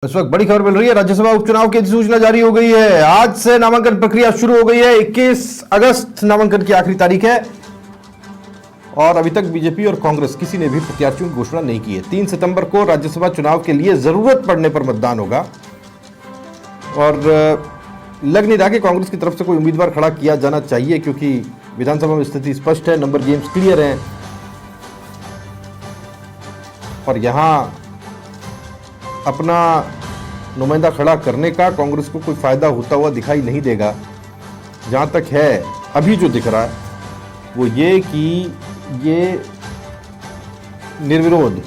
इस वक्त बड़ी खबर मिल रही है। राज्यसभा उपचुनाव की अधिसूचना जारी हो गई है। आज से नामांकन प्रक्रिया शुरू हो गई है। 21 अगस्त नामांकन की आखिरी तारीख है और अभी तक बीजेपी और कांग्रेस किसी ने भी प्रत्याशियों की घोषणा नहीं की है। 3 सितंबर को राज्यसभा चुनाव के लिए जरूरत पड़ने पर मतदान होगा और लग नहीं रहा कि कांग्रेस की तरफ से कोई उम्मीदवार खड़ा किया जाना चाहिए, क्योंकि विधानसभा में स्थिति स्पष्ट है, नंबर गेम्स क्लियर हैं और यहां अपना नुमाइंदा खड़ा करने का कांग्रेस को कोई फायदा होता हुआ दिखाई नहीं देगा। जहां तक है अभी जो दिख रहा है वो ये कि ये निर्विरोध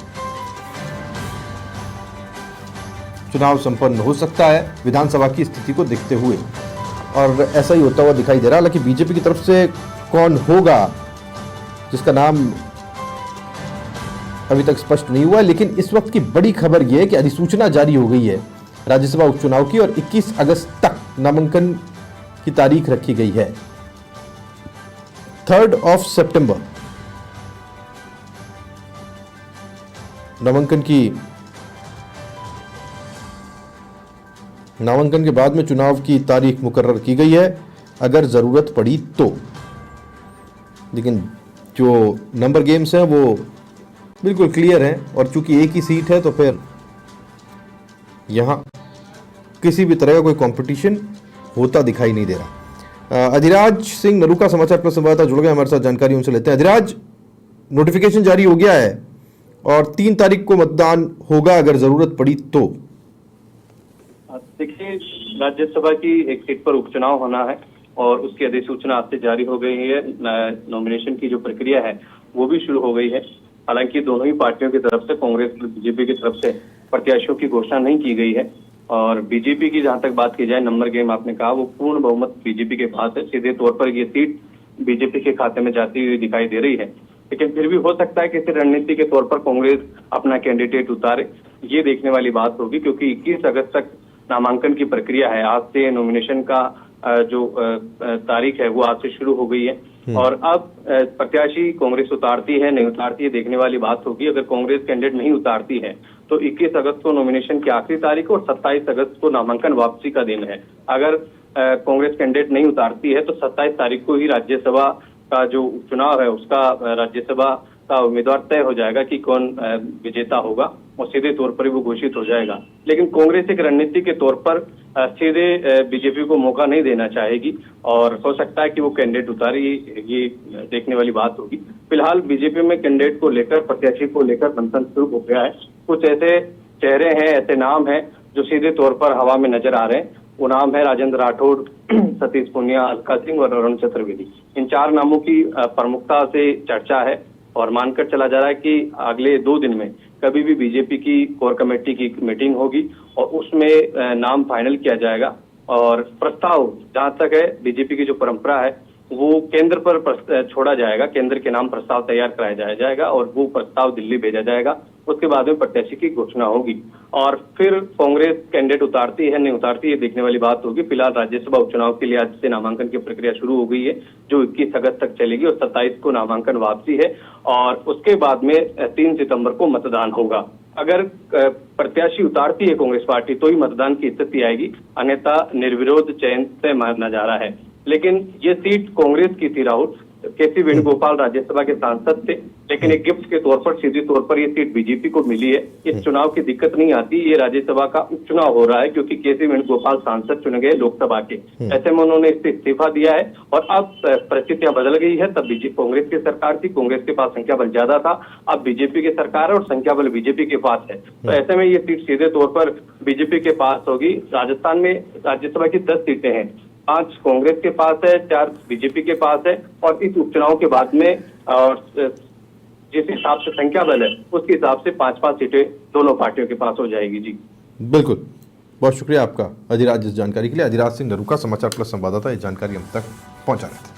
चुनाव संपन्न हो सकता है विधानसभा की स्थिति को देखते हुए, और ऐसा ही होता हुआ दिखाई दे रहा है। हालांकि बीजेपी की तरफ से कौन होगा जिसका नाम अभी तक स्पष्ट नहीं हुआ है, लेकिन इस वक्त की बड़ी खबर यह है कि अधिसूचना जारी हो गई है राज्यसभा उपचुनाव की और 21 अगस्त तक नामांकन की तारीख रखी गई है। 3 सितंबर नामांकन के बाद में चुनाव की तारीख मुकर्रर की गई है अगर जरूरत पड़ी तो। लेकिन जो नंबर गेम्स हैं वो बिल्कुल क्लियर है और चूंकि एक ही सीट है तो फिर यहां किसी भी तरह का कोई कंपटीशन होता दिखाई नहीं दे रहा। अधिराज सिंह नरूका समाचार प्लस संवाददाता जुड़ गए हमारे साथ, जानकारी उनसे लेते हैं। अधिराज, नोटिफिकेशन जारी हो गया है और 3 तारीख को मतदान होगा अगर जरूरत पड़ी तो। देखिए, राज्यसभा की एक सीट पर उपचुनाव होना है और उसकी अधिसूचना आज से जारी हो गई है। नॉमिनेशन की जो प्रक्रिया है वो भी शुरू हो गई है। हालांकि दोनों ही पार्टियों की तरफ से, कांग्रेस और बीजेपी की तरफ से प्रत्याशियों की घोषणा नहीं की गई है। और बीजेपी की जहां तक बात की जाए, नंबर गेम आपने कहा, वो पूर्ण बहुमत बीजेपी के पास है। सीधे तौर पर ये सीट बीजेपी के खाते में जाती हुई दिखाई दे रही है, लेकिन फिर भी हो सकता है कि किसी रणनीति के तौर पर कांग्रेस अपना कैंडिडेट उतारे। ये देखने वाली बात होगी, क्योंकि 21 अगस्त तक नामांकन की प्रक्रिया है। आज से नॉमिनेशन का जो तारीख है वो आज से शुरू हो गई है और अब प्रत्याशी कांग्रेस उतारती है नहीं उतारती है देखने वाली बात होगी। अगर कांग्रेस कैंडिडेट नहीं उतारती है तो 21 अगस्त को नॉमिनेशन की आखिरी तारीख और 27 अगस्त को नामांकन वापसी का दिन है। अगर कांग्रेस कैंडिडेट नहीं उतारती है तो 27 तारीख को ही राज्यसभा का जो चुनाव है उसका राज्यसभा का उम्मीदवार तय हो जाएगा कि कौन विजेता होगा और सीधे तौर पर ही वो घोषित हो जाएगा। लेकिन कांग्रेस एक रणनीति के तौर पर सीधे बीजेपी को मौका नहीं देना चाहेगी और हो सकता है कि वो कैंडिडेट उतारे, ये देखने वाली बात होगी। फिलहाल बीजेपी में कैंडिडेट को लेकर, प्रत्याशी को लेकर मंथन शुरू हो गया है। कुछ ऐसे चेहरे हैं, ऐसे नाम हैं जो सीधे तौर पर हवा में नजर आ रहे हैं। वो नाम है राजेंद्र राठौड़, सतीश पूनिया, अलका सिंह और अरुण चतुर्वेदी। इन 4 नामों की प्रमुखता से चर्चा है और मानकर चला जा रहा है कि अगले 2 दिन में कभी भी बीजेपी की कोर कमेटी की मीटिंग होगी और उसमें नाम फाइनल किया जाएगा। और प्रस्ताव, जहां तक है बीजेपी की जो परंपरा है वो केंद्र पर छोड़ा जाएगा, केंद्र के नाम प्रस्ताव तैयार कराया जाएगा और वो प्रस्ताव दिल्ली भेजा जाएगा। उसके बाद में प्रत्याशी की घोषणा होगी और फिर कांग्रेस कैंडिडेट उतारती है नहीं उतारती है देखने वाली बात होगी। फिलहाल राज्यसभा उपचुनाव के लिए आज से नामांकन की प्रक्रिया शुरू हो गई है जो 21 अगस्त तक चलेगी और 27 को नामांकन वापसी है और उसके बाद में 3 सितंबर को मतदान होगा। अगर प्रत्याशी उतारती है कांग्रेस पार्टी तो ही मतदान की स्थिति आएगी, अन्यथा निर्विरोध चयन से माना जा रहा है। लेकिन ये सीट कांग्रेस की थी राहुल, केसी वेणुगोपाल राज्यसभा के सांसद थे, लेकिन एक गिफ्ट के तौर पर, सीधे तौर पर ये सीट बीजेपी को मिली है। इस चुनाव की दिक्कत नहीं आती, ये राज्यसभा का उपचुनाव हो रहा है क्योंकि केसी वेणुगोपाल सांसद चुने गए लोकसभा के। ऐसे में उन्होंने इससे इस्तीफा दिया है और अब परिस्थितियां बदल गई है। तब बीजेपी कांग्रेस की सरकार थी, कांग्रेस के पास संख्या बल ज्यादा था, अब बीजेपी की सरकार है और संख्या बल बीजेपी के पास है। तो ऐसे में ये सीट सीधे तौर पर बीजेपी के पास होगी। राजस्थान में राज्यसभा की 10 सीटें हैं, 5 कांग्रेस के पास है, 4 बीजेपी के पास है और इस उपचुनाव के बाद में और जिस हिसाब से संख्या बल है उसके हिसाब से 5-5 सीटें दोनों पार्टियों के पास हो जाएगी। जी बिल्कुल, बहुत शुक्रिया आपका अधिराज इस जानकारी के लिए। अधिराज सिंह नरूका समाचार प्लस संवाददाता, ये जानकारी हम तक पहुंचा रहे थे।